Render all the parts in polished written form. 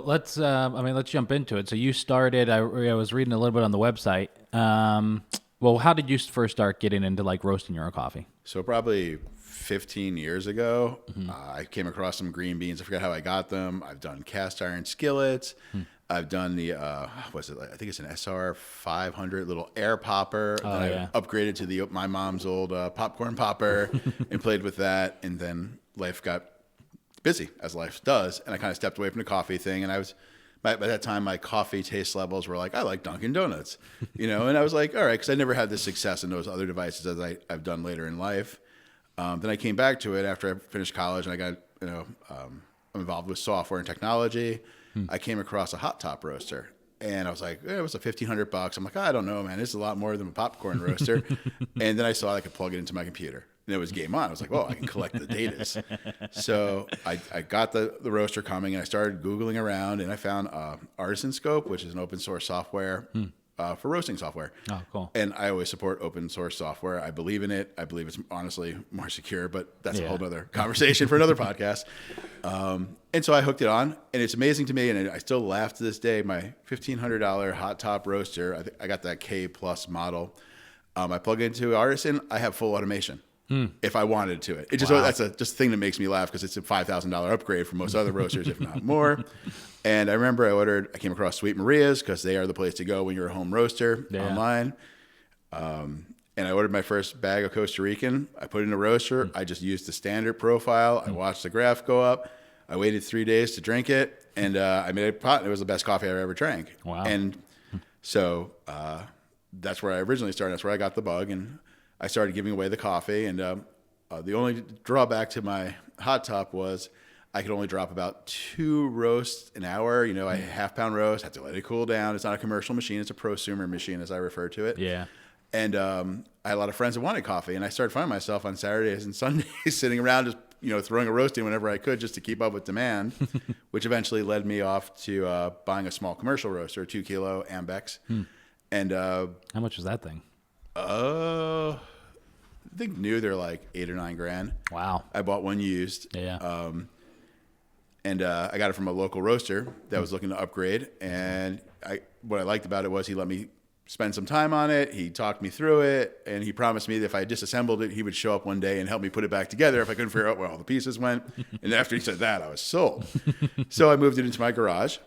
Well, let's jump into it. So you started, I was reading a little bit on the website. Well, how did you first start getting into like roasting your own coffee? So probably 15 years ago, I came across some green beans. I forgot how I got them. I've done cast iron skillets. I've done the, what's it? I think it's an SR 500 little air popper. Oh, Then yeah. I upgraded to my mom's old popcorn popper and played with that. And then life got busy, as life does. And I kind of stepped away from the coffee thing. And by that time, my coffee taste levels were like, I like Dunkin' Donuts, and I was like, all right, because I never had the success in those other devices as I've done later in life. Then I came back to it after I finished college, and I got, I'm involved with software and technology. I came across a hot top roaster, and I was like, it was $1,500. I'm like, I don't know, man. This is a lot more than a popcorn roaster. And then I saw I could plug it into my computer, and it was game on. I was like, well, I can collect the datas. So I got the roaster coming, and I started Googling around, and I found Artisan Scope, which is an open source software for roasting software. Oh, cool. And I always support open source software. I believe in it. I believe it's honestly more secure, but that's a whole other conversation for another podcast. And so I hooked it on, and it's amazing to me. And I still laugh to this day. My $1,500 hot top roaster, I got that K plus model. I plug it into Artisan. I have full automation. If I wanted to it. That's just a thing that makes me laugh because it's a $5,000 upgrade from most other roasters, if not more. And I remember I came across Sweet Maria's because they are the place to go when you're a home roaster online. And I ordered my first bag of Costa Rican. I put it in a roaster. I just used the standard profile. I watched the graph go up. I waited 3 days to drink it, and I made a pot. It was the best coffee I ever drank. Wow. And so that's where I originally started. That's where I got the bug, and I started giving away the coffee. And the only drawback to my hot top was I could only drop about 2 roasts an hour. I half-pound roast, had to let it cool down. It's not a commercial machine. It's a prosumer machine, as I refer to it. Yeah. And I had a lot of friends that wanted coffee, and I started finding myself on Saturdays and Sundays sitting around just throwing a roast in whenever I could just to keep up with demand, which eventually led me off to buying a small commercial roaster, a 2 kilo Ambex. And How much was that thing? I think new they're like $8 or $9 grand. Wow. I bought one used. Yeah. And I got it from a local roaster that was looking to upgrade. And what I liked about it was he let me spend some time on it. He talked me through it, and he promised me that if I disassembled it, he would show up one day and help me put it back together if I couldn't figure out where all the pieces went. And after he said that, I was sold. So I moved it into my garage,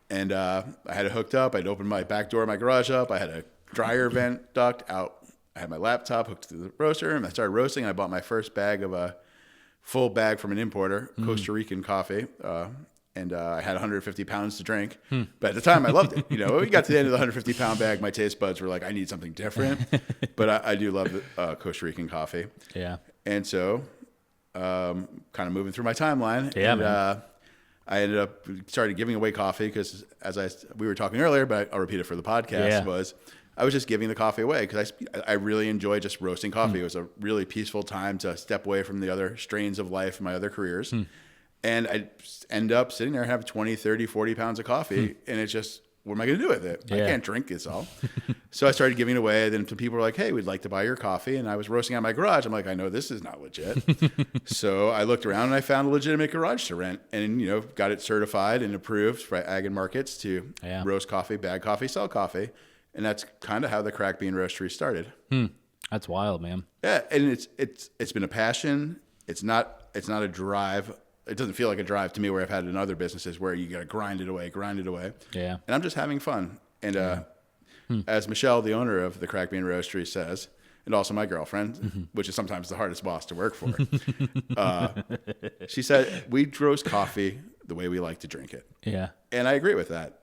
and I had it hooked up. I'd opened my back door of my garage up. I had a dryer vent duct out. I had my laptop hooked to the roaster, and I started roasting. I bought my first bag of a full bag from an importer, Costa Rican coffee. And I had 150 pounds to drink. But at the time, I loved it. When we got to the end of the 150-pound bag, my taste buds were like, I need something different. But I do love the Costa Rican coffee. Yeah. And so kind of moving through my timeline. Yeah, and, man. I ended up started giving away coffee because, we were talking earlier, but I'll repeat it for the podcast, was I was just giving the coffee away because I really enjoy just roasting coffee. It was a really peaceful time to step away from the other strains of life and my other careers. And I end up sitting there and have 20, 30, 40 pounds of coffee. And it's just, what am I going to do with it? I can't drink this all. So I started giving it away. Then some people were like, hey, we'd like to buy your coffee. And I was roasting out my garage. I'm like, I know this is not legit. So I looked around and I found a legitimate garage to rent and, got it certified and approved by Ag and Markets to roast coffee, bag coffee, sell coffee. And that's kind of how the Cracked Bean Roastery started. That's wild, man. Yeah. And it's been a passion. It's not a drive. It doesn't feel like a drive to me where I've had in other businesses where you got to grind it away. Yeah. And I'm just having fun. And as Michelle, the owner of the Cracked Bean Roastery, says, and also my girlfriend, which is sometimes the hardest boss to work for, she said, we roast coffee the way we like to drink it. Yeah. And I agree with that.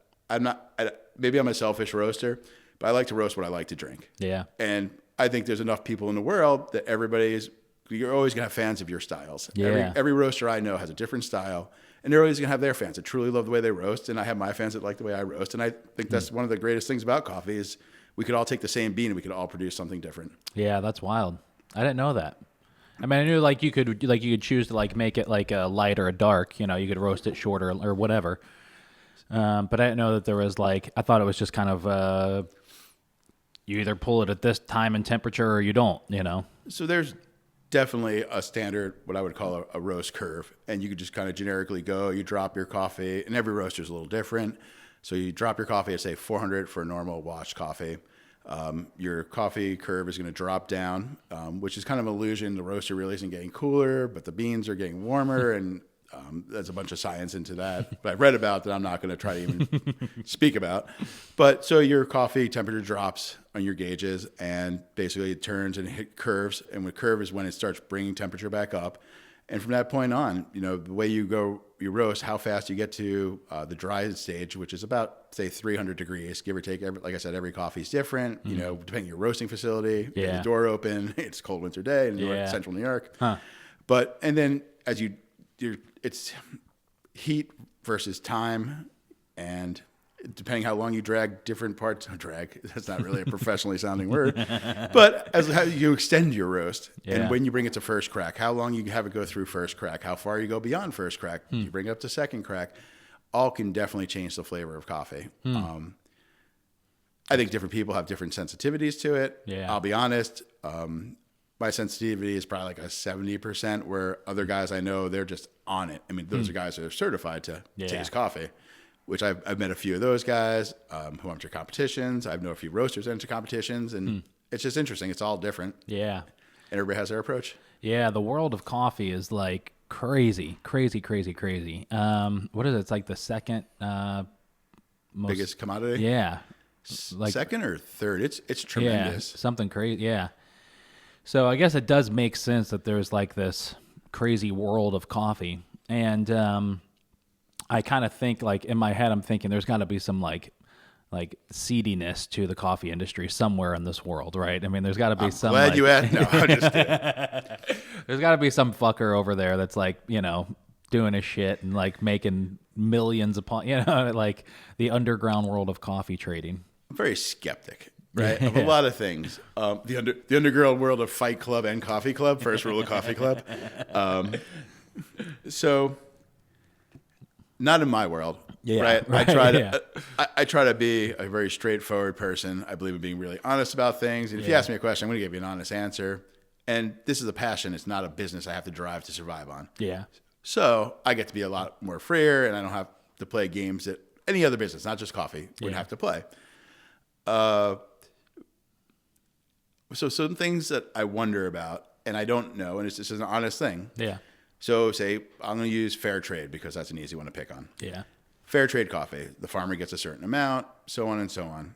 Maybe I'm a selfish roaster, but I like to roast what I like to drink. Yeah. And I think there's enough people in the world that you're always going to have fans of your styles. Yeah. Every roaster I know has a different style, and they're always going to have their fans that truly love the way they roast, and I have my fans that like the way I roast, and I think that's one of the greatest things about coffee is we could all take the same bean and we could all produce something different. Yeah, that's wild. I didn't know that. I mean, I knew you could choose to make it like a light or a dark, you could roast it shorter or whatever. But I didn't know that there was I thought it was just kind of, you either pull it at this time and temperature or you don't, So there's definitely a standard, what I would call a roast curve. And you could just kind of generically go, you drop your coffee, and every roaster is a little different. So you drop your coffee at, say, 400 for a normal washed coffee. Your coffee curve is going to drop down, which is kind of an illusion. The roaster really isn't getting cooler, but the beans are getting warmer, and there's a bunch of science into that. But I've read about that I'm not going to try to even speak about. But so your coffee temperature drops on your gauges, and basically it turns and hit curves. And the curve is when it starts bringing temperature back up. And from that point on, the way you roast, how fast you get to the dry stage, which is about, say, 300 degrees, give or take. Like I said, every coffee is different, depending on your roasting facility. You have the door open. It's a cold winter day in central New York. Huh. And then as it's heat versus time, and depending how long you drag different parts. Drag, that's not really a professionally sounding word. But as how you extend your roast, and when you bring it to first crack, how long you have it go through first crack, how far you go beyond first crack, you bring it up to second crack, all can definitely change the flavor of coffee. I think different people have different sensitivities to it. I'll be honest. My sensitivity is probably like a 70%, where other guys I know, they're just on it. I mean, those are guys that are certified to taste coffee, which I've met a few of those guys who enter competitions. I've known a few roasters enter competitions, and it's just interesting. It's all different. Yeah. And everybody has their approach. Yeah, the world of coffee is like crazy. What is it? It's like the second biggest commodity? Yeah. Like second or third? It's tremendous. Yeah, something crazy. Yeah. So I guess it does make sense that there's like this crazy world of coffee. And I kind of think, like, in my head, I'm thinking there's got to be some like seediness to the coffee industry somewhere in this world, right? I mean, there's got to be some. Glad you asked. No, I'm just kidding. There's got to be some fucker over there that's like, doing his shit and like making millions upon, like the underground world of coffee trading. I'm very skeptic. Right, of a lot of things. The underground world of Fight Club and Coffee Club. First rule of Coffee Club. So, not in my world. Right. I try to be a very straightforward person. I believe in being really honest about things. And if you ask me a question, I'm going to give you an honest answer. And this is a passion. It's not a business I have to drive to survive on. Yeah. So I get to be a lot more freer, and I don't have to play games that any other business, not just coffee, would have to play. So some things that I wonder about, and I don't know, and it's just an honest thing. Yeah. So say I'm going to use fair trade because that's an easy one to pick on. Yeah. Fair trade coffee. The farmer gets a certain amount, so on and so on.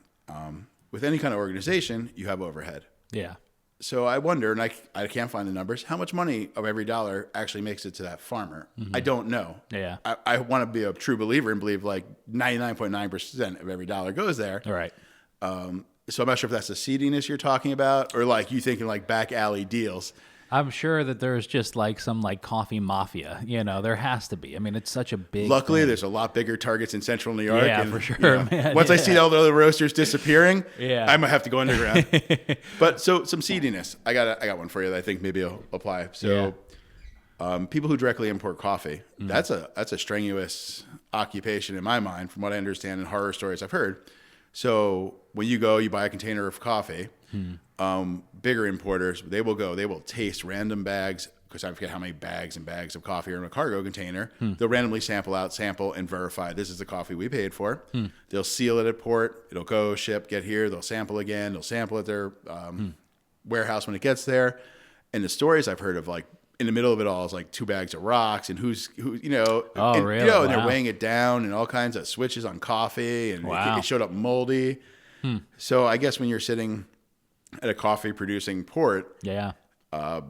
With any kind of organization, you have overhead. Yeah. So I wonder, and I can't find the numbers, how much money of every dollar actually makes it to that farmer? Mm-hmm. I don't know. Yeah. I want to be a true believer and believe like 99.9% of every dollar goes there. All right. So I'm not sure if that's the seediness you're talking about, or like you thinking like back alley deals. I'm sure that there's just like some like coffee mafia, there has to be. I mean, it's such a big Luckily, thing. There's a lot bigger targets in central New York. Yeah, for sure, man. Once I see all the other roasters disappearing, I might have to go underground. But so some seediness. I got one for you that I think maybe will apply. So people who directly import coffee, that's a strenuous occupation in my mind, from what I understand in horror stories I've heard. So when you buy a container of coffee, bigger importers, they will taste random bags, because I forget how many bags and bags of coffee are in a cargo container. They'll randomly sample, and verify this is the coffee we paid for. They'll seal it at port. It'll go, ship, get here. They'll sample again. They'll sample at their warehouse when it gets there. And the stories I've heard of, like, in the middle of it all is like 2 bags of rocks, and really? And they're weighing it down, and all kinds of switches on coffee, and it showed up moldy. So I guess when you're sitting at a coffee producing port, the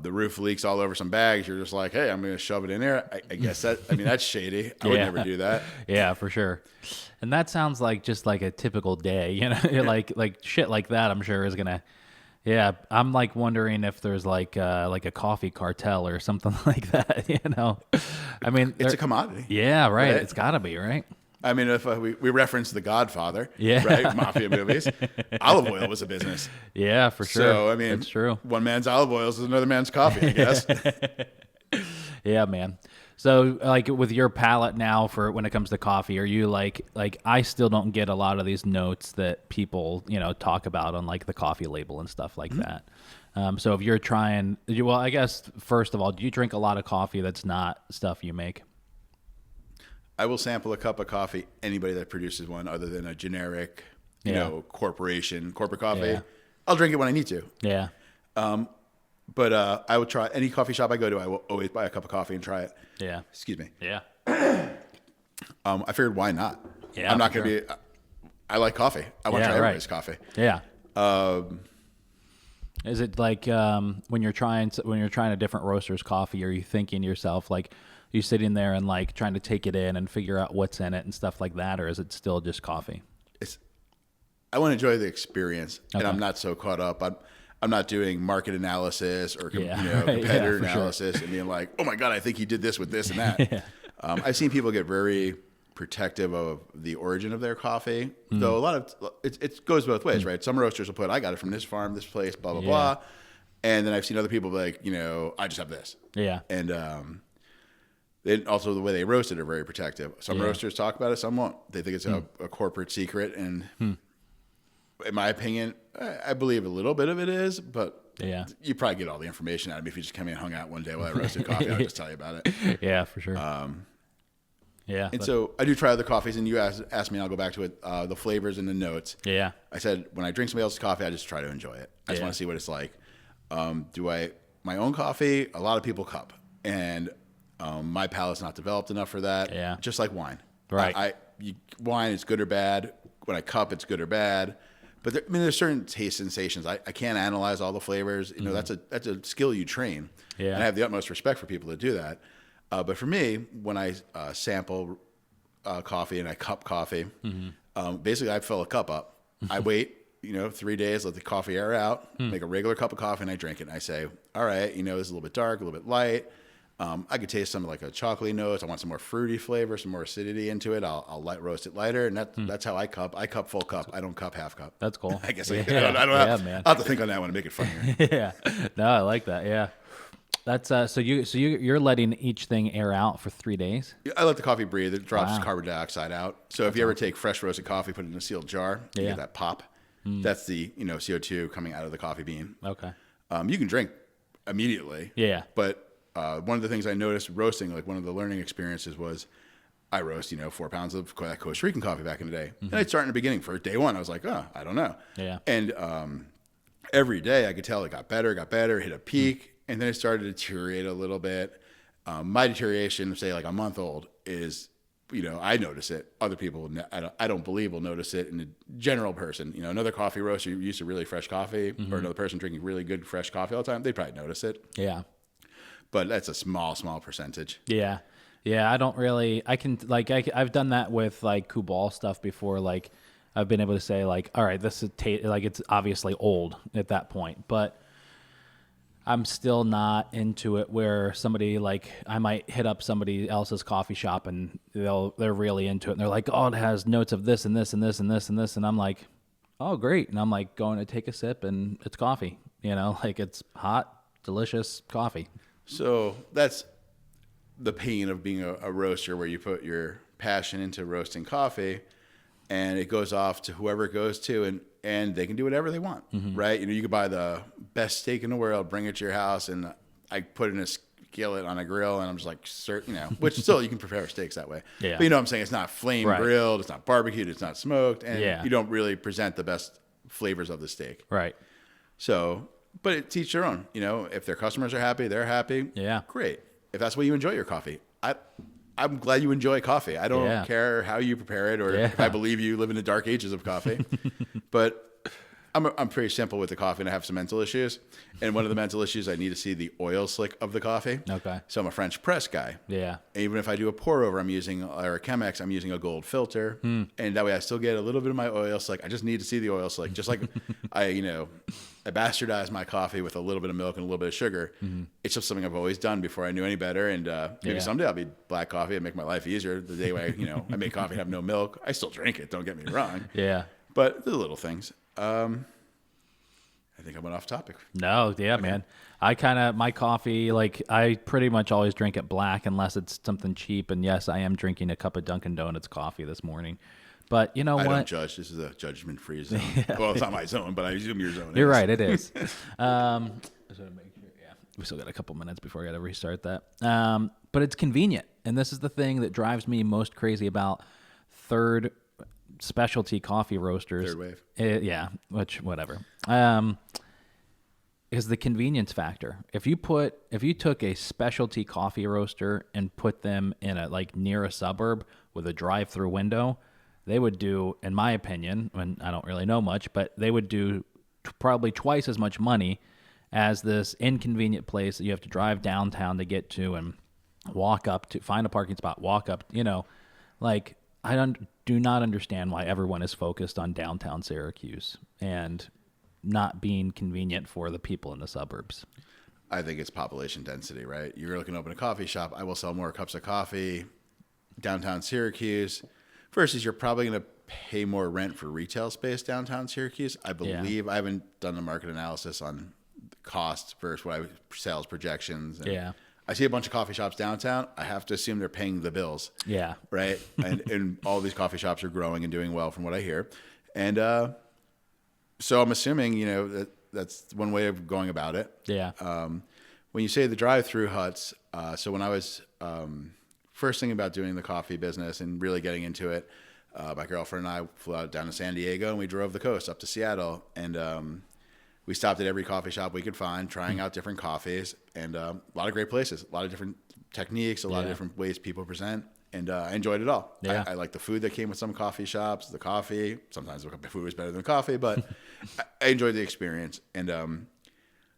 roof leaks all over some bags, you're just like, hey, I'm going to shove it in there. I guess that's shady. I would never do that. Yeah, for sure. And that sounds like just like a typical day, like shit like that, I'm sure is going to. Yeah, I'm like wondering if there's like a coffee cartel or something like that. I mean, it's a commodity. Yeah, right. It's got to be, right. I mean, if we reference The Godfather, right, mafia movies, olive oil was a business. Yeah, for sure. So I mean, it's true. One man's olive oil is another man's coffee, I guess. Yeah, man. So, like with your palate now for when it comes to coffee, are you like I still don't get a lot of these notes that people talk about on like the coffee label and stuff like that. So if you're trying, well, I guess first of all, do you drink a lot of coffee that's not stuff you make? I will sample a cup of coffee. Anybody that produces one, other than a generic, corporate coffee, Yeah. I'll drink it when I need to. Yeah. But I will try any coffee shop I go to. I will always buy a cup of coffee and try it. Yeah. Excuse me. Yeah. I figured, why not? Yeah, I'm not for going to be. I like coffee. I want to try everybody's coffee. Yeah. Is it like when you're trying a different roaster's coffee, are you thinking to yourself like you sitting there and like trying to take it in and figure out what's in it and stuff like that, or is it still just coffee? I want to enjoy the experience, Okay. and I'm not so caught up. I'm not doing market analysis or Right. competitor Yeah, for analysis and being like, oh my god, I think he did this with this and that. I've seen people get very protective of the origin of their coffee, though a lot of it goes both ways, right? Some roasters will put, I got it from this farm, this place, blah blah blah, and then I've seen other people be like, I just have this, and then also the way they roast it are very protective. Some roasters talk about it, some won't. They think it's a corporate secret, and in my opinion, I believe a little bit of it is, but you probably get all the information out of me if you just come in and hung out one day while I roasted coffee. I'll just tell you about it. Yeah, for sure. And so I do try other coffees, and you asked me, and I'll go back to it, the flavors and the notes. Yeah. I said, when I drink somebody else's coffee, I just try to enjoy it. I just want to see what it's like. My own coffee, a lot of people cup, and my palate's not developed enough for that. Yeah. Just like wine. Right. Wine is good or bad. When I cup, it's good or bad. But there's certain taste sensations. I can't analyze all the flavors. That's a skill you train. Yeah. And I have the utmost respect for people that do that. But for me, when I sample coffee and I cup coffee, basically I fill a cup up. I wait, 3 days, let the coffee air out, make a regular cup of coffee, and I drink it. And I say, all right, this is a little bit dark, a little bit light. I could taste some like a chocolatey note. I want some more fruity flavor, some more acidity into it. I'll roast it lighter, and that's how I cup. I cup full cup. I don't cup half cup. That's cool. I guess Yeah. I don't have, Man. I'll have to think on that one and make it funnier. Yeah. No, I like that. Yeah. That's so you're letting each thing air out for 3 days? I let the coffee breathe. It drops Wow. carbon dioxide out. So if you ever take fresh roasted coffee, put it in a sealed jar, you get that pop. That's the CO2 coming out of the coffee bean. Okay. You can drink immediately. Yeah. But one of the things I noticed roasting, like one of the learning experiences was I roast, 4 pounds of that Costa Rican coffee back in the day. And I'd start in the beginning. For day one, I was like, I don't know. Yeah. And every day I could tell it got better, hit a peak, and then it started to deteriorate a little bit. My deterioration, say like a month old, is, I notice it. Other people, I don't believe will notice it. In a general person, another coffee roaster used to really fresh coffee, or another person drinking really good fresh coffee all the time, they probably notice it. Yeah. But that's a small percentage. Yeah. Yeah, I don't really. I can I've done that with like Kubal stuff before. Like I've been able to say like, all right, this is like it's obviously old at that point, but I'm still not into it. Where somebody like I might hit up somebody else's coffee shop and they're really into it and they're like, oh, it has notes of this and this and this and this and this, and I'm like, oh, great, and I'm like going to take a sip and it's coffee. Like it's hot, delicious coffee. So that's the pain of being a roaster, where you put your passion into roasting coffee and it goes off to whoever it goes to, and they can do whatever they want, right? You could buy the best steak in the world, bring it to your house, and I put it in a skillet on a grill, and I'm just like, which still you can prepare steaks that way. Yeah. But I'm saying it's not flame grilled, it's not barbecued, it's not smoked, and you don't really present the best flavors of the steak. Right. So, but it's each their own. If their customers are happy, they're happy. Yeah. Great. If that's the way you enjoy your coffee, I'm glad you enjoy coffee. I don't care how you prepare it, or if I believe you live in the dark ages of coffee. But I'm pretty simple with the coffee, and I have some mental issues. And one of the mental issues, I need to see the oil slick of the coffee. Okay. So I'm a French press guy. Yeah. Even if I do a pour over, or a Chemex, I'm using a gold filter. And that way I still get a little bit of my oil slick. I just need to see the oil slick. Just like I bastardize my coffee with a little bit of milk and a little bit of sugar. It's just something I've always done before I knew any better. And maybe someday I'll be black coffee and make my life easier. The day where I make coffee and have no milk, I still drink it. Don't get me wrong. Yeah. But the little things. I think I went off topic. No, yeah, man. My coffee, like, I pretty much always drink it black unless it's something cheap. And yes, I am drinking a cup of Dunkin' Donuts coffee this morning. But you know I what? don't judge. This is a judgment-free zone. Well, it's not my zone, but I assume your zone. You're is. right, it is. Just want to make sure, yeah. We still got a couple minutes before I got to restart that. But it's convenient. And this is the thing that drives me most crazy about third specialty coffee roasters. Third wave. Yeah, which, whatever. Is the convenience factor. If you took a specialty coffee roaster and put them in near a suburb with a drive-through window, they would do, in my opinion, and I don't really know much, but they would do probably twice as much money as this inconvenient place that you have to drive downtown to get to and walk up to, find a parking spot, walk up, I do not understand why everyone is focused on downtown Syracuse and not being convenient for the people in the suburbs. I think it's population density, right? You're looking to open a coffee shop. I will sell more cups of coffee downtown Syracuse versus you're probably going to pay more rent for retail space downtown Syracuse. I believe I haven't done the market analysis on costs versus sales projections. And I see a bunch of coffee shops downtown. I have to assume they're paying the bills. Yeah. Right. And all these coffee shops are growing and doing well from what I hear. And so I'm assuming, that's one way of going about it. Yeah. When you say the drive-through huts, so when I was first thinking about doing the coffee business and really getting into it, my girlfriend and I flew out down to San Diego and we drove the coast up to Seattle. And we stopped at every coffee shop we could find, trying out different coffees, and a lot of great places, a lot of different techniques, a lot of different ways people present. And I enjoyed it all. Yeah. I like the food that came with some coffee shops, the coffee. Sometimes the food was better than the coffee, but I enjoyed the experience. And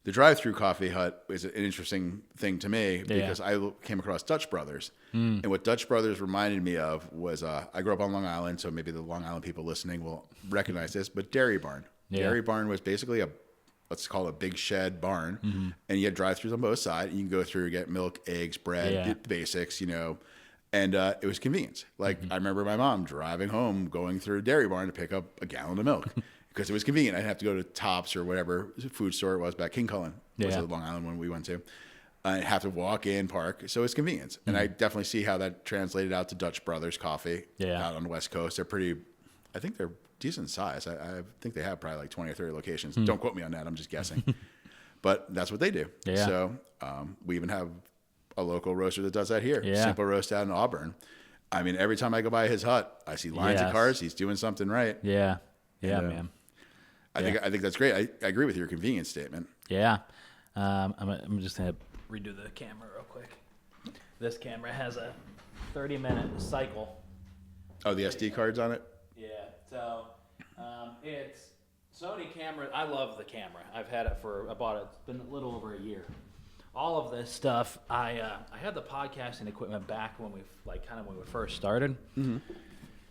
the drive-through coffee hut is an interesting thing to me because I came across Dutch Brothers. And what Dutch Brothers reminded me of was I grew up on Long Island, so maybe the Long Island people listening will recognize this, but Dairy Barn. Yeah. Dairy Barn was basically let's call it a big shed barn. And you had drive-throughs on both sides. You can go through, get milk, eggs, bread, the basics, And it was convenience. I remember my mom driving home, going through a Dairy Barn to pick up a gallon of milk because it was convenient. I didn't have to go to Tops or whatever food store it was back. King Cullen was the Long Island one we went to. I have to walk in, park. So it's convenience. And I definitely see how that translated out to Dutch Brothers Coffee out on the West Coast. I think they're decent size. I think they have probably like 20 or 30 locations. Don't quote me on that. I'm just guessing. But that's what they do. Yeah. So we even have a local roaster that does that here. Yeah. Simple Roast out in Auburn. I mean, every time I go by his hut, I see lines of cars. He's doing something right. Yeah. Yeah, man. I think that's great. I agree with your convenience statement. Yeah. I'm just going to redo the camera real quick. This camera has a 30-minute cycle. Oh, the SD cards on it? Yeah. So it's Sony camera. I love the camera. I've had it I bought it. It's been a little over a year. All of this stuff, I had the podcasting equipment back when we first started.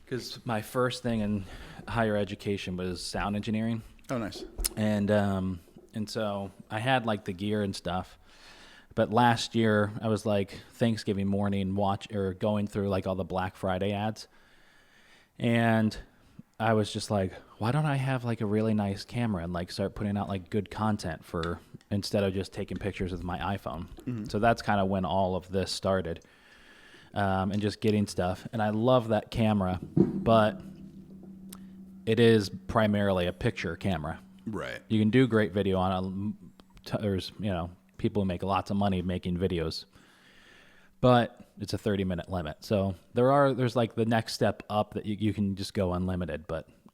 Because my first thing in higher education was sound engineering. Oh, nice. And so I had the gear and stuff. But last year I was Thanksgiving morning going through all the Black Friday ads. And I was just why don't I have a really nice camera and start putting out good content instead of just taking pictures with my iPhone. So that's kind of when all of this started, and just getting stuff. And I love that camera, but it is primarily a picture camera. Right. You can do great video on it. There's people who make lots of money making videos, but it's a 30-minute limit. So there's the next step up that you can just go unlimited,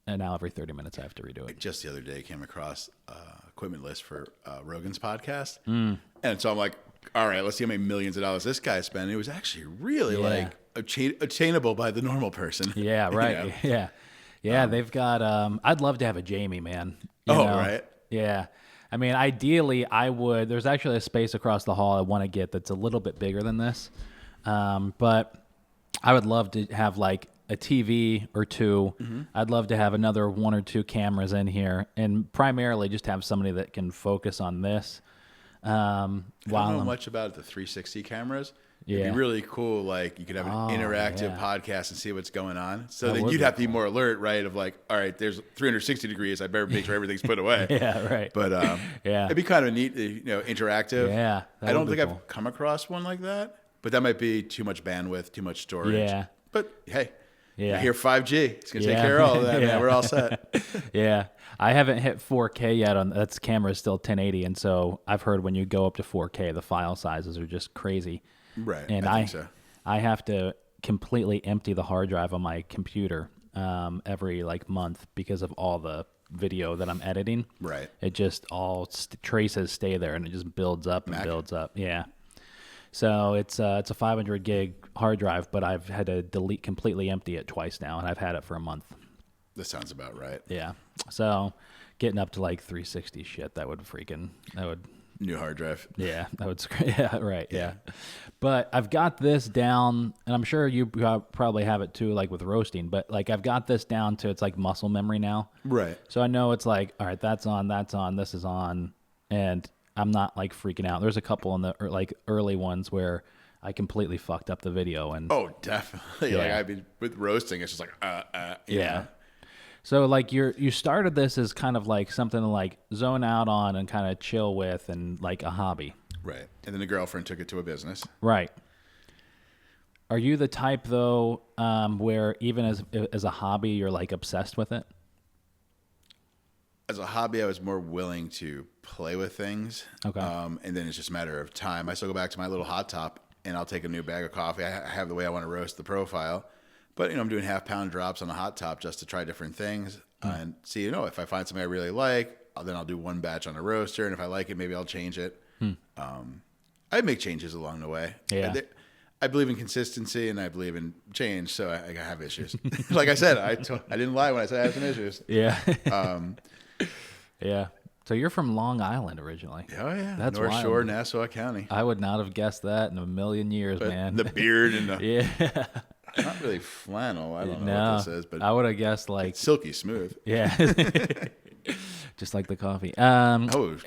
and now every 30 minutes I have to redo it. Just the other day I came across equipment list for Rogan's podcast. And so I'm like, all right, let's see how many millions of dollars this guy's spending. It was actually really attainable by the normal person. Yeah, right. Yeah, they've got, I'd love to have a Jamie, man. Right. Yeah. I mean, ideally there's actually a space across the hall I want to get that's a little bit bigger than this. But I would love to have a TV or two. I'd love to have another one or two cameras in here, and primarily just have somebody that can focus on this. I don't know much about the 360 cameras. It'd Yeah. be really cool. Like you could have an interactive yeah. podcast and see what's going on. So That then would you'd be have to be more alert, right? Of like, all right, there's 360 degrees. I better make sure everything's put away. Yeah, right. But Yeah. it'd be kind of a neat, interactive. Yeah, that I don't would be think cool. I've come across one like that, but that might be too much bandwidth, too much storage. Yeah. But hey, Yeah. I hear 5G. It's gonna take Yeah. care of all of that, Yeah. man. We're all set. Yeah, I haven't hit 4K yet. On that's camera's still 1080, and so I've heard when you go up to 4K, the file sizes are just crazy. Right. And I think so. I have to completely empty the hard drive on my computer every like month because of all the video that I'm editing. Right. It just all traces stay there, and it just builds up and Mac? builds up. Yeah. So it's a 500 gig hard drive, but I've had to completely empty it twice now, and I've had it for a month. That sounds about right. Yeah. So getting up to like 360 shit, that would New hard drive. yeah, that would yeah, right, yeah. But I've got this down, and I'm sure you probably have it too, like with roasting, but like I've got this down to it's like muscle memory now. Right. So I know it's like, all right, that's on, this is on, and I'm not like freaking out. There's a couple in the like early ones where I completely fucked up the video, and Oh, definitely. Yeah. Like I mean, with roasting, it's just like, you yeah. know. So like you started this as kind of like something to like zone out on and kind of chill with and like a hobby. Right. And then the girlfriend took it to a business. Right. Are you the type though where even as a hobby you're like obsessed with it? As a hobby, I was more willing to play with things. Okay. And then it's just a matter of time. I still go back to my little hot top and I'll take a new bag of coffee. I have the way I want to roast the profile. But, I'm doing half-pound drops on a hot top just to try different things and see, if I find something I really like, then I'll do one batch on a roaster. And if I like it, maybe I'll change it. I make changes along the way. Yeah. I believe in consistency and I believe in change, so I have issues. Like I said, I didn't lie when I said I have some issues. Yeah. Yeah. So you're from Long Island originally. Oh, yeah. That's North wild. Shore, Nassau County. I would not have guessed that in a million years, But man. the beard and the... Yeah. Not really flannel. I don't know No, what this is, but I would have guessed like it's silky smooth. yeah. Just like the coffee. Oh,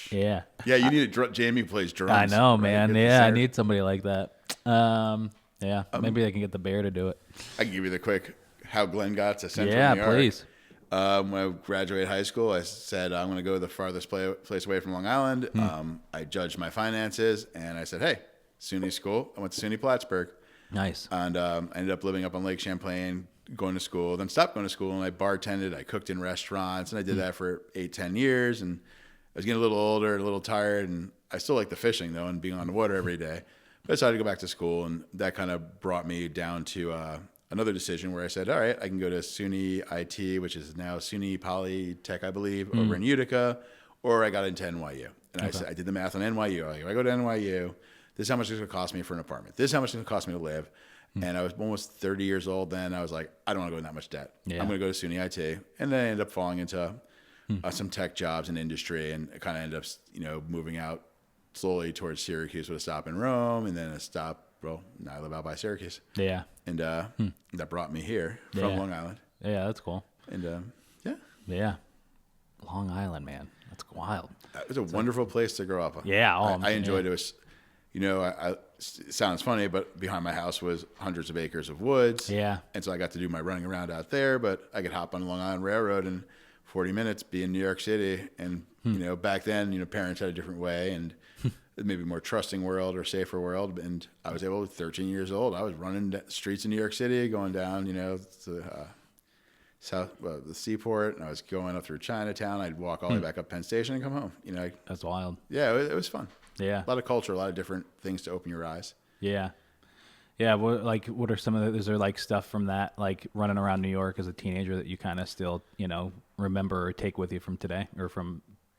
Yeah. yeah. You need a Jamie plays drums. I know, right? man. Get the Yeah, I center. need somebody like that. Yeah, maybe I can get the bear to do it. I can give you the quick how Glen got to Central Yeah, New York. please. When I graduated high school, I said I'm going to go to the farthest place away from Long Island. I judged my finances, and I said, "Hey, SUNY school." I went to SUNY Plattsburgh, Nice. and I ended up living up on Lake Champlain, going to school. Then stopped going to school, and I bartended. I cooked in restaurants, and I did that for 8-10 years. And I was getting a little older and a little tired, and I still like the fishing though, and being on the water every day. But I decided to go back to school, and that kind of brought me down to another decision where I said, all right, I can go to SUNY IT, which is now SUNY Polytech, I believe, over in Utica, or I got into NYU. And I said, I did the math on NYU. Like, if I go to NYU, this is how much it's going to cost me for an apartment. This is how much it's going to cost me to live. And I was almost 30 years old then. I was like, I don't want to go in that much debt. Yeah. I'm going to go to SUNY IT. And then I ended up falling into some tech jobs in industry, and I kind of ended up, moving out slowly towards Syracuse with a stop in Rome, and then a stop. Well, now I live out by Syracuse, Yeah. and that brought me here from Yeah. Long Island. Yeah, that's cool. And yeah, Yeah. Long Island, man. That's wild. it was a wonderful place to grow up. Yeah, I enjoyed it. It was, it sounds funny, but behind my house was hundreds of acres of woods. Yeah. And so I got to do my running around out there, but I could hop on the Long Island Railroad in 40 minutes, be in New York City. And, back then, parents had a different way and maybe more trusting world or safer world. And I was able, 13 years old, I was running the streets in New York City, going down, to the seaport, and I was going up through Chinatown. I'd walk all the way back up Penn Station and come home. That's wild. Yeah, it was fun. Yeah. A lot of culture, a lot of different things to open your eyes. Yeah. Yeah. What are some of is there like stuff from that, like running around New York as a teenager that you kind of still, remember or take with you from today or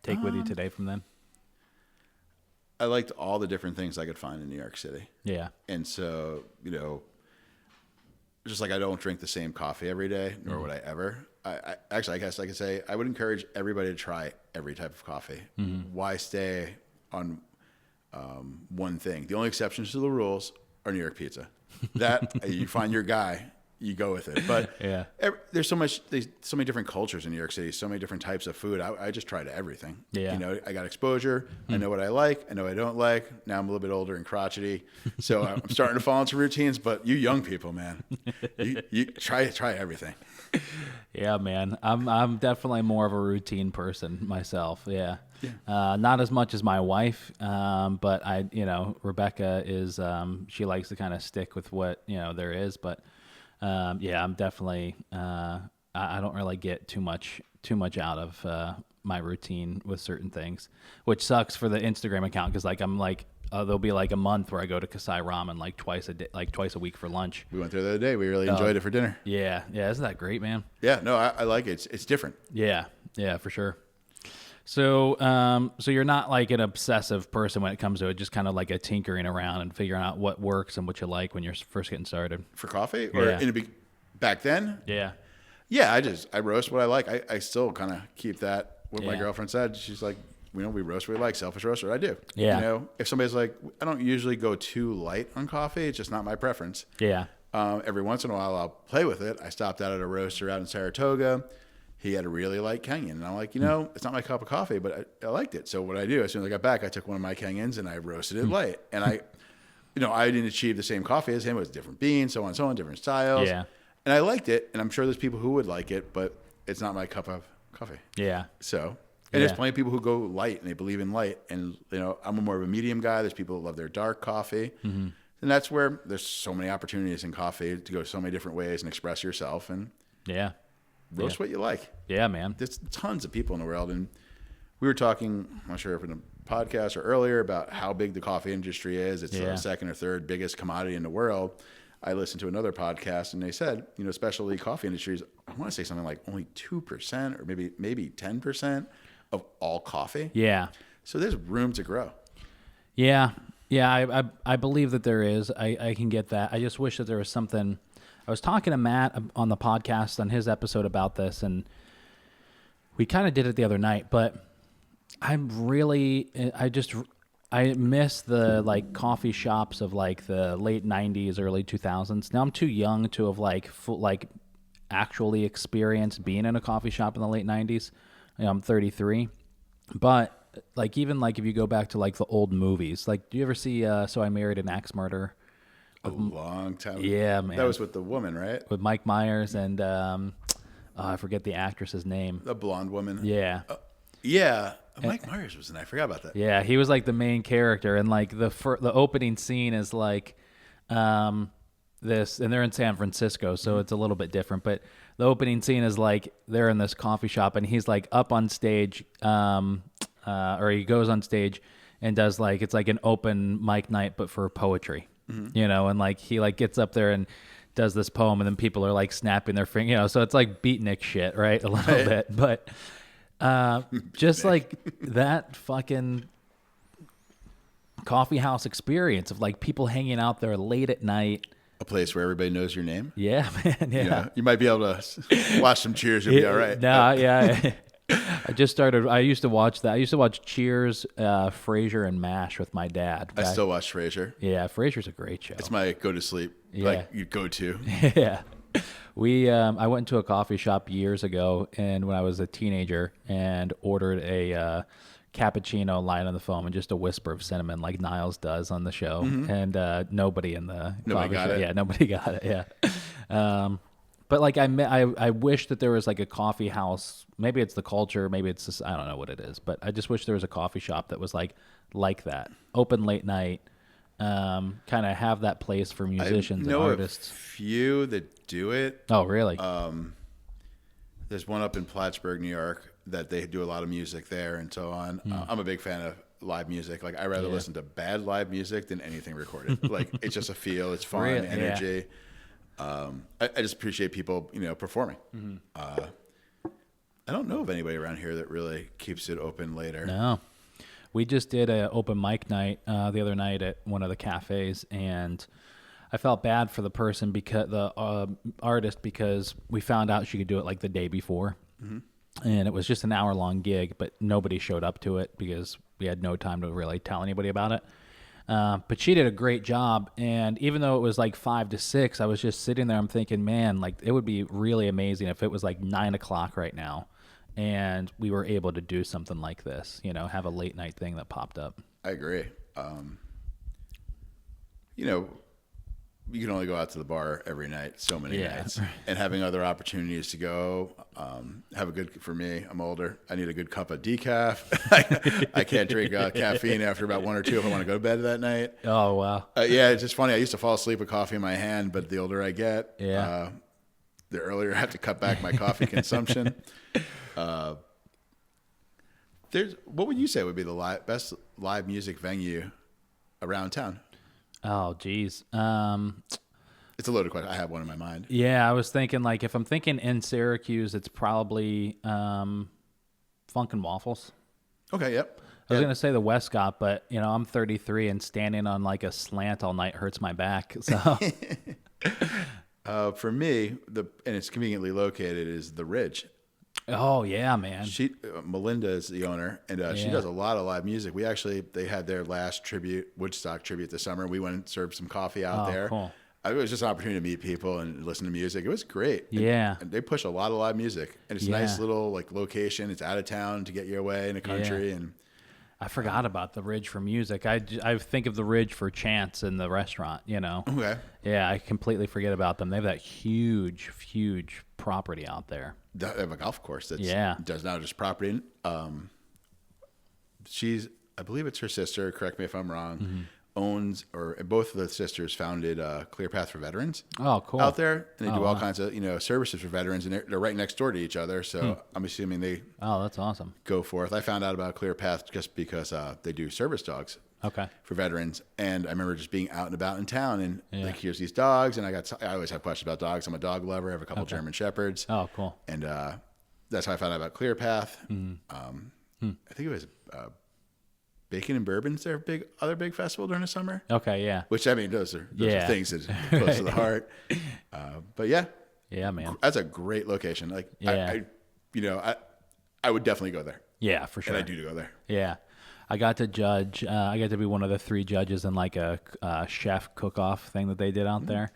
take with you today from then? I liked all the different things I could find in New York City. Yeah. And so, just like I don't drink the same coffee every day, nor would I ever. I guess I could say I would encourage everybody to try every type of coffee. Why stay on one thing? The only exceptions to the rules are New York pizza. That you find your guy, you go with it. But Yeah. there's so many different cultures in New York City, so many different types of food. I just tried everything. Yeah. You know, I got exposure. I know what I like. I know what I don't like. Now I'm a little bit older and crotchety, so I'm starting to fall into routines. But you young people, man, you try everything. Yeah, man. I'm definitely more of a routine person myself. Yeah. Not as much as my wife, but Rebecca is, she likes to kind of stick with what, there is. But, I'm definitely, I don't really get too much out of, my routine with certain things, which sucks for the Instagram account. Cause there'll be like a month where I go to Kasai Ramen like twice a week for lunch. We went there the other day. We really enjoyed it for dinner. Yeah. Yeah. Isn't that great, man? Yeah. No, I like it. It's different. Yeah. Yeah, for sure. So, so you're not like an obsessive person when it comes to it, just kind of like a tinkering around and figuring out what works and what you like when you're first getting started. For coffee or back then? Yeah. Yeah. I roast what I like. I still kind of keep that. What my girlfriend said, she's like, we roast what we like. Selfish roaster, I do. Yeah. You know, if somebody's like, I don't usually go too light on coffee. It's just not my preference. Yeah. Every once in a while, I'll play with it. I stopped out at a roaster out in Saratoga. He had a really light Kenyan. And I'm like, it's not my cup of coffee, but I liked it. So what I do, as soon as I got back, I took one of my Kenyans and I roasted it light. And I didn't achieve the same coffee as him. It was different beans, so on and so on, different styles. Yeah. And I liked it. And I'm sure there's people who would like it, but it's not my cup of coffee. Yeah. So, and there's plenty of people who go light and they believe in light. And, I'm more of a medium guy. There's people that love their dark coffee. Mm-hmm. And that's where there's so many opportunities in coffee to go so many different ways and express yourself and roast what you like. Yeah, man. There's tons of people in the world. And we were talking, I'm not sure if in a podcast or earlier, about how big the coffee industry is. It's the second or third biggest commodity in the world. I listened to another podcast and they said, specialty coffee industries, I want to say something like only 2% or maybe 10% of all coffee. Yeah. So there's room to grow. Yeah. Yeah. I believe that there is. I can get that. I just wish that there was something. I was talking to Matt on the podcast on his episode about this, and we kind of did it the other night, but I miss the like coffee shops of like the late 90s, early 2000s. Now I'm too young to have actually experienced being in a coffee shop in the late 90s. I'm 33, but like even like if you go back to like the old movies, like do you ever see So I Married an Axe Murderer? A long time ago. Yeah, man. That was with the woman, right? With Mike Myers and I forget the actress's name. The blonde woman. Yeah. Mike Myers was in. I forgot about that. Yeah, he was like the main character, and like the opening scene is like this, and they're in San Francisco, so it's a little bit different. But the opening scene is like they're in this coffee shop, and he's like up on stage, or he goes on stage and does like it's like an open mic night, but for poetry. Mm-hmm. And like he like gets up there and does this poem, and then people are like snapping their finger, so it's like beatnik shit, right? A little bit, but just like that fucking coffee house experience of like people hanging out there late at night. A place where everybody knows your name. Yeah, man. Yeah, you might be able to watch some Cheers. You'll be all right. No, yeah. I used to watch that. I used to watch Cheers, Frasier, and MASH with my dad. I still watch Frasier. Yeah, Frasier's a great show. It's my go to sleep. Yeah. Like you go to. Yeah. I went to a coffee shop years ago, and when I was a teenager, and ordered a cappuccino line on the phone and just a whisper of cinnamon like Niles does on the show, and nobody in the nobody got it. Yeah, nobody got it. Yeah. But like I wish that there was like a coffee house. Maybe it's the culture. Maybe it's just, I don't know what it is. But I just wish there was a coffee shop that was like that, open late night, kind of have that place for musicians and artists. A few that do it. Oh, really? There's one up in Plattsburgh, New York, that they do a lot of music there and so on. I'm a big fan of live music. Like I rather listen to bad live music than anything recorded. Like it's just a feel. It's fun, really? Energy. Yeah. I just appreciate people, performing. Mm-hmm. I don't know of anybody around here that really keeps it open later. No. We just did an open mic night the other night at one of the cafes, and I felt bad for the person, because the artist, because we found out she could do it like the day before. Mm-hmm. And it was just an hour-long gig, but nobody showed up to it because we had no time to really tell anybody about it. But she did a great job. And even though it was like 5 to 6, I was just sitting there. I'm thinking, man, like it would be really amazing if it was like 9 o'clock right now and we were able to do something like this, have a late night thing that popped up. I agree. You know, you can only go out to the bar every night, so many nights, and having other opportunities to go, have a good, for me, I'm older. I need a good cup of decaf. I can't drink caffeine after about 1 or 2 if I want to go to bed that night. Oh, wow. Yeah, it's just funny. I used to fall asleep with coffee in my hand, but the older I get, Yeah. the earlier I have to cut back my coffee consumption. What would you say would be the best live music venue around town? Oh, geez. It's a loaded question. I have one in my mind. Yeah, I was thinking, like, if I'm thinking in Syracuse, it's probably Funk and Waffles. Okay, yep. I was going to say the Westcott, but, I'm 33 and standing on, like, a slant all night hurts my back. So, For me, and it's conveniently located, is the Ridge. oh, yeah, man. Melinda is the owner, and she Yeah. does a lot of live music. They had their last Woodstock tribute this summer. We went and served some coffee out there. Cool. It was just an opportunity to meet people and listen to music. It was great. Yeah. And they push a lot of live music, and it's a nice little like location. It's out of town to get you away in the country, and I forgot about the Ridge for music. I think of the Ridge for Chance in the restaurant, Okay. Yeah, I completely forget about them. They have that huge, huge property out there. They have a golf course that does not just property. I believe it's her sister, correct me if I'm wrong, owns, or both of the sisters founded Clear Path for Veterans. Oh, cool. Out there. And they do all kinds of, services for veterans, and they're right next door to each other. So I'm assuming they that's awesome. go forth. I found out about Clear Path just because they do service dogs. Okay. For veterans, and I remember just being out and about in town, and like here's these dogs, and I always have questions about dogs. I'm a dog lover. I have a couple German Shepherds. Oh, cool. And that's how I found out about Clear Path. I think it was Bacon and Bourbon's their other big festival during the summer. Okay, yeah. Which, I mean, those are things that are close to the heart. But yeah, man. that's a great location. Like, I would definitely go there. Yeah, for sure. And I do go there. Yeah. I got to judge. I got to be one of the 3 judges in like a chef cook-off thing that they did out there,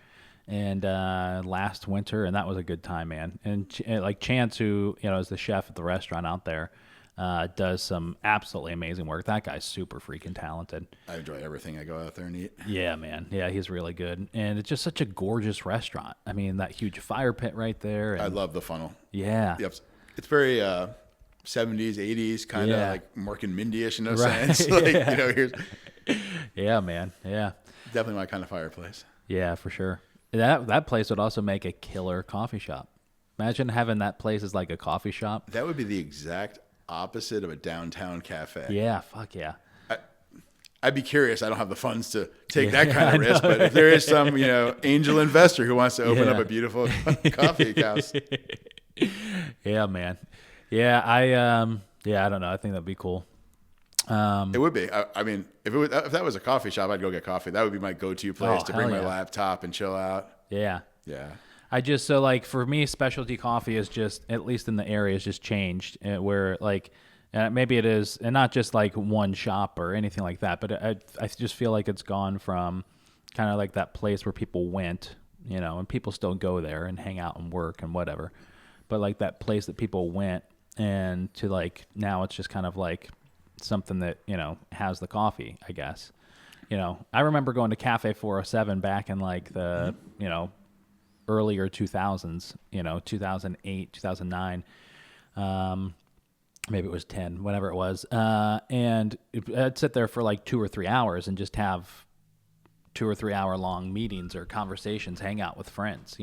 and last winter, and that was a good time, man. And like Chance, who is the chef at the restaurant out there, does some absolutely amazing work. That guy's super freaking talented. I enjoy everything I go out there and eat. Yeah, man. Yeah, he's really good, and it's just such a gorgeous restaurant. I mean, that huge fire pit right there. And, I love the funnel. Yeah. Yep. It's very 70s, 80s, kind of like Mork and Mindy-ish in a sense. Like, here's... Yeah, man. Yeah. Definitely my kind of fireplace. Yeah, for sure. That place would also make a killer coffee shop. Imagine having that place as like a coffee shop. That would be the exact opposite of a downtown cafe. Yeah, fuck yeah. I'd be curious. I don't have the funds to take that kind of risk, but if there is some, angel investor who wants to open up a beautiful coffee house. Yeah, man. Yeah, I don't know. I think that'd be cool. It would be. I mean, if that was a coffee shop, I'd go get coffee. That would be my go-to place to bring my laptop and chill out. Yeah. Yeah. So like for me, specialty coffee is just, at least in the area, is just changed where like, maybe it is, and not just like one shop or anything like that, but I just feel like it's gone from kind of like that place where people went, and people still go there and hang out and work and whatever, but like that place that people went, and to like now it's just kind of like something that has the coffee, I guess. I remember going to Cafe 407 back in like the earlier 2000s, 2008, 2009, maybe it was 10, whatever it was, and I'd sit there for like 2 or 3 hours and just have 2 or 3 hour long meetings or conversations, hang out with friends,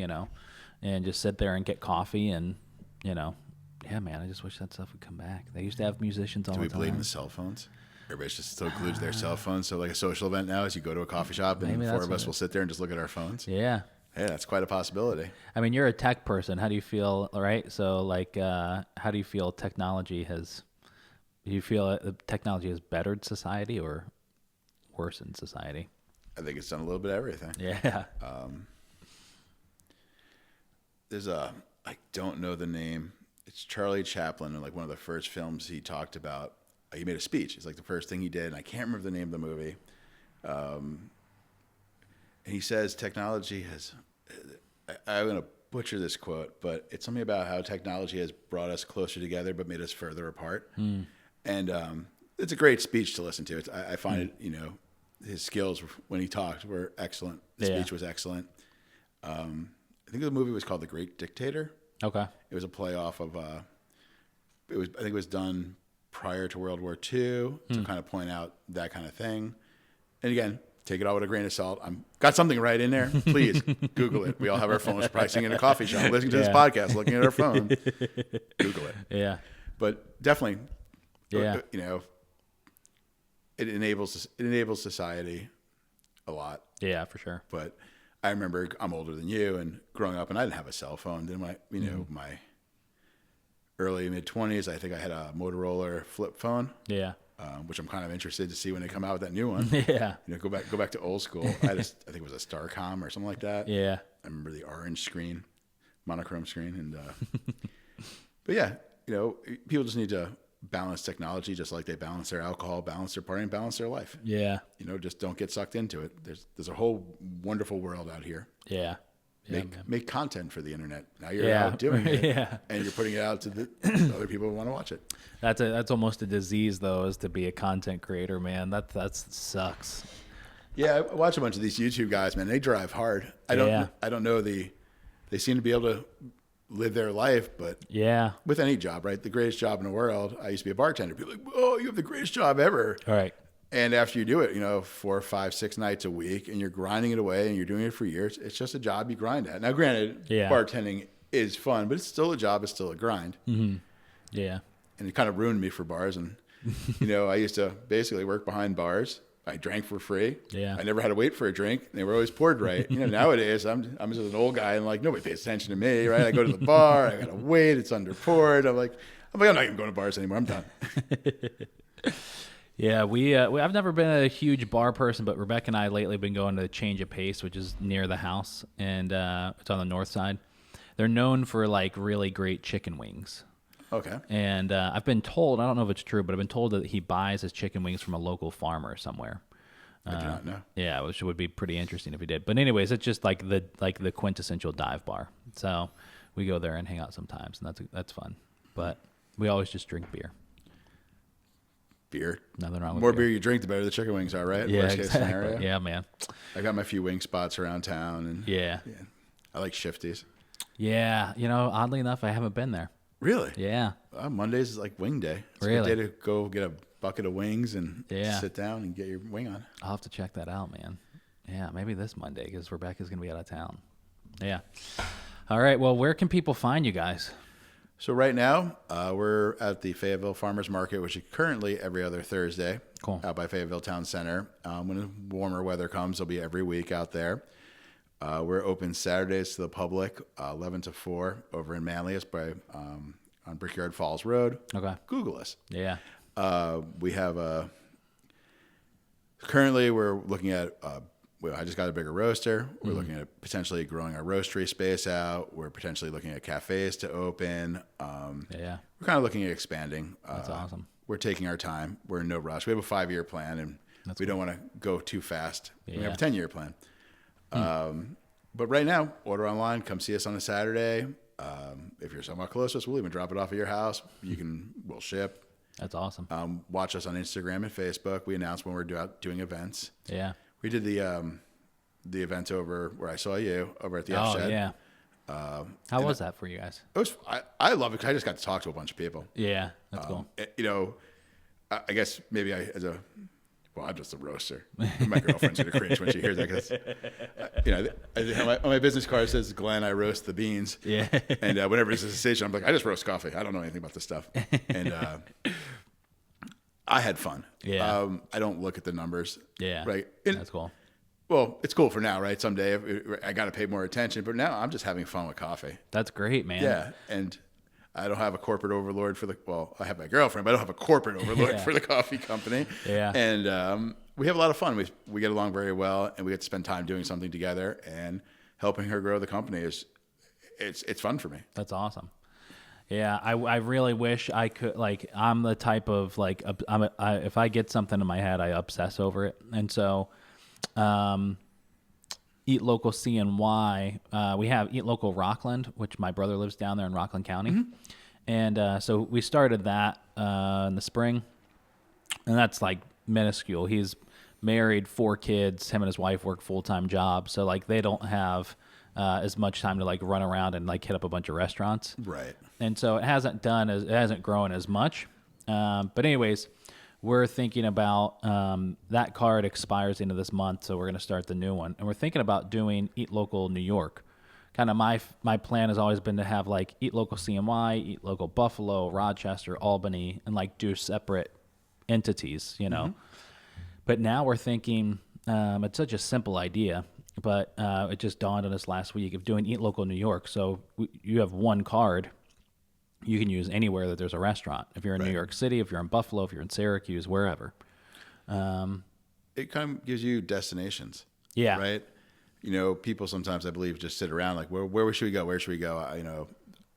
and just sit there and get coffee and yeah, man, I just wish that stuff would come back. They used to have musicians all the time. Do we believe in the cell phones? Everybody's just so glued to their cell phones. So like a social event now is you go to a coffee shop and the 4 of us will sit there and just look at our phones. Yeah. Hey, that's quite a possibility. I mean, you're a tech person. How do you feel, right? So like, how do you feel technology has bettered society or worsened society? I think it's done a little bit of everything. Yeah. There's I don't know the name. It's Charlie Chaplin, and like one of the first films he talked about. He made a speech. It's like the first thing he did, and I can't remember the name of the movie. He says technology has, I'm going to butcher this quote, but it's something about how technology has brought us closer together but made us further apart. And it's a great speech to listen to. I find it, you know, his skills when he talked were excellent. The speech was excellent. I think the movie was called The Great Dictator. Okay. It was a play off of, I think it was done prior to World War II to kind of point out that kind of thing. And again, take it all with a grain of salt. Got something right in there. Please Google it. We all have our phones, probably sitting in a coffee shop, listening to this podcast, looking at our phone. Google it. Yeah. But definitely, Yeah. you know, it enables society a lot. Yeah, for sure. But I remember I'm older than you, and growing up, and I didn't have a cell phone. Then my early mid-20s, I think I had a Motorola flip phone. Yeah. Which I'm kind of interested to see when they come out with that new one. Yeah. You know, go back to old school. I think it was a Starcom or something like that. Yeah. I remember the orange screen, monochrome screen, and but yeah, you know, people just need to balance technology just like they balance their alcohol, balance their partying, balance their life. Yeah. You know, just don't get sucked into it. There's a whole wonderful world out here. Yeah. Make content for the internet. Now you're out doing it, and you're putting it out to the other people who want to watch it. That's almost a disease, though, is to be a content creator, man. That sucks. Yeah, I watch a bunch of these YouTube guys, man. They drive hard. I don't know they seem to be able to live their life, but with any job, right? The greatest job in the world. I used to be a bartender. People are like, oh, you have the greatest job ever. All right. And after you do it, you know, 4, 5, 6 nights a week, and you're grinding it away, and you're doing it for years, it's just a job you grind at. Now, granted, bartending is fun, but it's still a job. It's still a grind. Mm-hmm. Yeah. And it kind of ruined me for bars. And, you know, I used to basically work behind bars. I drank for free. Yeah. I never had to wait for a drink. They were always poured right. You know, nowadays I'm just an old guy, and like nobody pays attention to me, right? I go to the bar, I gotta wait. It's under poured. I'm like, I'm not even going to bars anymore. I'm done. Yeah, I've never been a huge bar person, but Rebecca and I lately been going to Change of Pace, which is near the house, and it's on the north side. They're known for like really great chicken wings. Okay. And I've been told, I don't know if it's true, but I've been told that he buys his chicken wings from a local farmer somewhere. I do not know. Yeah, which would be pretty interesting if he did. But anyways, it's just like the quintessential dive bar. So we go there and hang out sometimes, and that's fun. But we always just drink beer. Beer. Nothing wrong with more beer you drink, the better the chicken wings are, right? Yeah, Worst case exactly. scenario. Yeah, man. I got my few wing spots around town, and Yeah. I like Shifties. Yeah, you know, oddly enough, I haven't been there. Really? Yeah. Mondays is like wing day. It's Really? a good day to go get a bucket of wings and sit down and get your wing on. I'll have to check that out, man. Yeah, maybe this Monday because Rebecca's going to be out of town. Yeah. All right. Well, where can people find you guys? So right now, we're at the Fayetteville Farmers Market, which is currently every other Thursday. Cool. Out by Fayetteville Town Center. When warmer weather comes, it'll be every week out there. We're open Saturdays to the public, 11 to 4 over in Manlius on Brickyard Falls Road. Okay. Google us. Yeah. We have currently we're looking at, I just got a bigger roaster. We're looking at potentially growing our roastery space out. We're potentially looking at cafes to open. Yeah. We're kind of looking at expanding. That's awesome. We're taking our time. We're in no rush. We have a 5-year plan, and we don't want to go too fast. Yeah. We have a 10-year plan. But right now, order online. Come see us on a Saturday. If you're somewhat close to us, we'll even drop it off at your house. We'll ship. That's awesome. Watch us on Instagram and Facebook. We announce when we're doing events. Yeah. We did the event over where I saw you over at the F Shed. Yeah. How was that for you guys? It was. I love it because I just got to talk to a bunch of people. Yeah, that's cool. You know, I guess maybe I'm just a roaster. My girlfriend's gonna cringe when she hears that because, on my business card it says Glen, I roast the beans. Yeah. And whenever it's a station, I'm like, I just roast coffee. I don't know anything about this stuff. And I had fun. Yeah. I don't look at the numbers. Yeah. Right. That's cool. Well, it's cool for now, right? Someday I got to pay more attention, but now I'm just having fun with coffee. That's great, man. Yeah. And I don't have a corporate overlord I have my girlfriend, but I don't have a corporate overlord for the coffee company. Yeah. And we have a lot of fun. We get along very well, and we get to spend time doing something together, and helping her grow the company it's fun for me. That's awesome. Yeah, I really wish I could, I'm the type of, if I get something in my head, I obsess over it. And so Eat Local CNY. We have Eat Local Rockland, which my brother lives down there in Rockland County. And so we started that in the spring. And that's like minuscule. He's married, 4 kids. Him and his wife work full-time jobs. So like they don't have as much time to like run around and like hit up a bunch of restaurants. Right. And so it hasn't grown as much. But anyways, we're thinking about that card expires into this month, so we're going to start the new one. And we're thinking about doing Eat Local New York. Kind of my plan has always been to have like Eat Local CNY, Eat Local Buffalo, Rochester, Albany, and like do separate entities, you know. But now we're thinking, it's such a simple idea, but it just dawned on us last week of doing Eat Local New York. So you have one card you can use anywhere that there's a restaurant. If you're in New York City, if you're in Buffalo, if you're in Syracuse, wherever. It kind of gives you destinations. Yeah. Right? You know, people sometimes, I believe, just sit around like, where should we go? Where should we go? You know,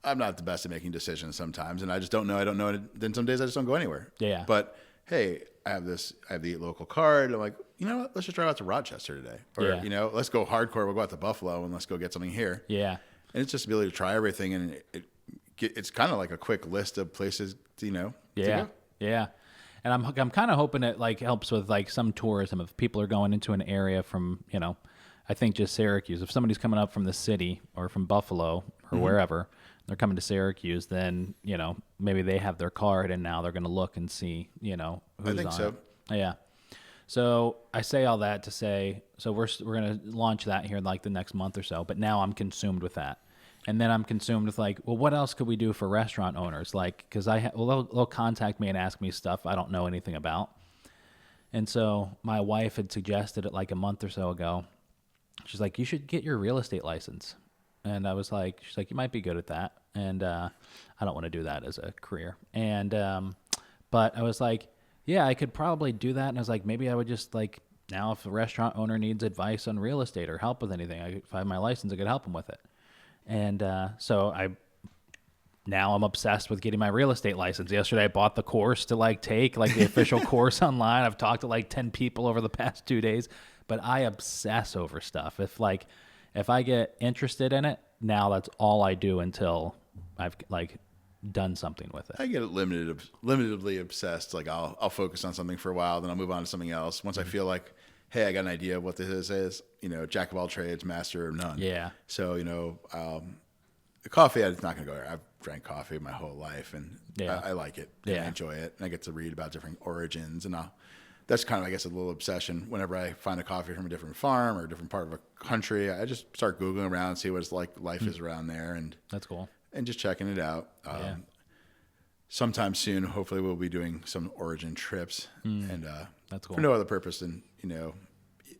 I'm not the best at making decisions sometimes, and I just don't know. I don't know. Then some days I just don't go anywhere. Yeah. But, hey, I have the Eat Local card. I'm like, you know what? Let's just drive out to Rochester today. Or, you know, let's go hardcore. We'll go out to Buffalo and let's go get something here. Yeah. And it's just the ability to try everything, and it's kind of like a quick list of places, to go. Yeah. And I'm kind of hoping it like helps with like some tourism. If people are going into an area from, you know, I think just Syracuse, if somebody's coming up from the city or from Buffalo or wherever, they're coming to Syracuse, then, you know, maybe they have their card and now they're going to look and see, you know, who's on I think so. it. Yeah. So I say all that to say, so we're going to launch that here in like the next month or so, but now I'm consumed with that. And then I'm consumed with like, well, what else could we do for restaurant owners? Like, because they'll contact me and ask me stuff I don't know anything about. And so my wife had suggested it like a month or so ago. She's like, you should get your real estate license. And I was like, she's like, you might be good at that. And I don't want to do that as a career. And but I was like, yeah, I could probably do that. And I was like, maybe I would just like, now if a restaurant owner needs advice on real estate or help with anything, if I have my license, I could help them with it. And so now I'm obsessed with getting my real estate license. Yesterday I bought the course to like take like the official course online. I've talked to like 10 people over the past 2 days, but I obsess over stuff. If I get interested in it, now that's all I do until I've like done something with it. I get limitedly obsessed. Like I'll focus on something for a while, then I'll move on to something else. Once I feel like, hey, I got an idea of what this is, you know, jack of all trades, master of none. Yeah. So, you know, the coffee, I'm not going to go there. I've drank coffee my whole life, and I like it. And I enjoy it. And I get to read about different origins. And that's kind of, I guess, a little obsession. Whenever I find a coffee from a different farm or a different part of a country, I just start Googling around and see what it's like life is around there. And that's cool. And just checking it out. Sometime soon, hopefully, we'll be doing some origin trips. And that's cool. For no other purpose than, you know,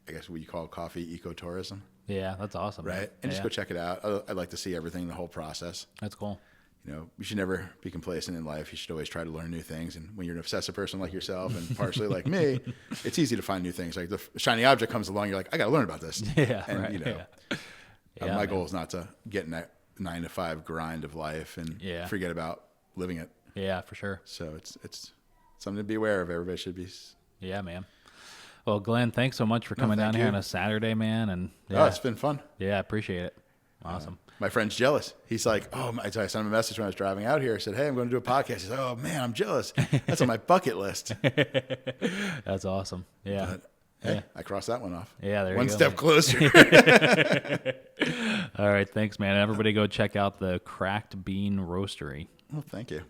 I guess what you call coffee ecotourism. Yeah, that's awesome. Right? And just go check it out. I'd like to see everything, the whole process. That's cool. You know, you should never be complacent in life. You should always try to learn new things. And when you're an obsessive person like yourself and partially like me, it's easy to find new things. Like the shiny object comes along, you're like, I got to learn about this. Yeah, and, right. You know, my goal is not to get in that 9-to-5 grind of life and forget about living it. Yeah, for sure. So it's something to be aware of. Everybody should be. Yeah, man. Well, Glenn, thanks so much for coming down here on a Saturday, man. And it's been fun. Yeah, I appreciate it. Awesome. My friend's jealous. He's like, I sent him a message when I was driving out here. I said, hey, I'm going to do a podcast. He's like, oh, man, I'm jealous. That's on my bucket list. That's awesome. Yeah. But, hey, I crossed that one off. Yeah, there you go. One step closer. All right, thanks, man. Everybody go check out the Cracked Bean Roastery. Well, thank you.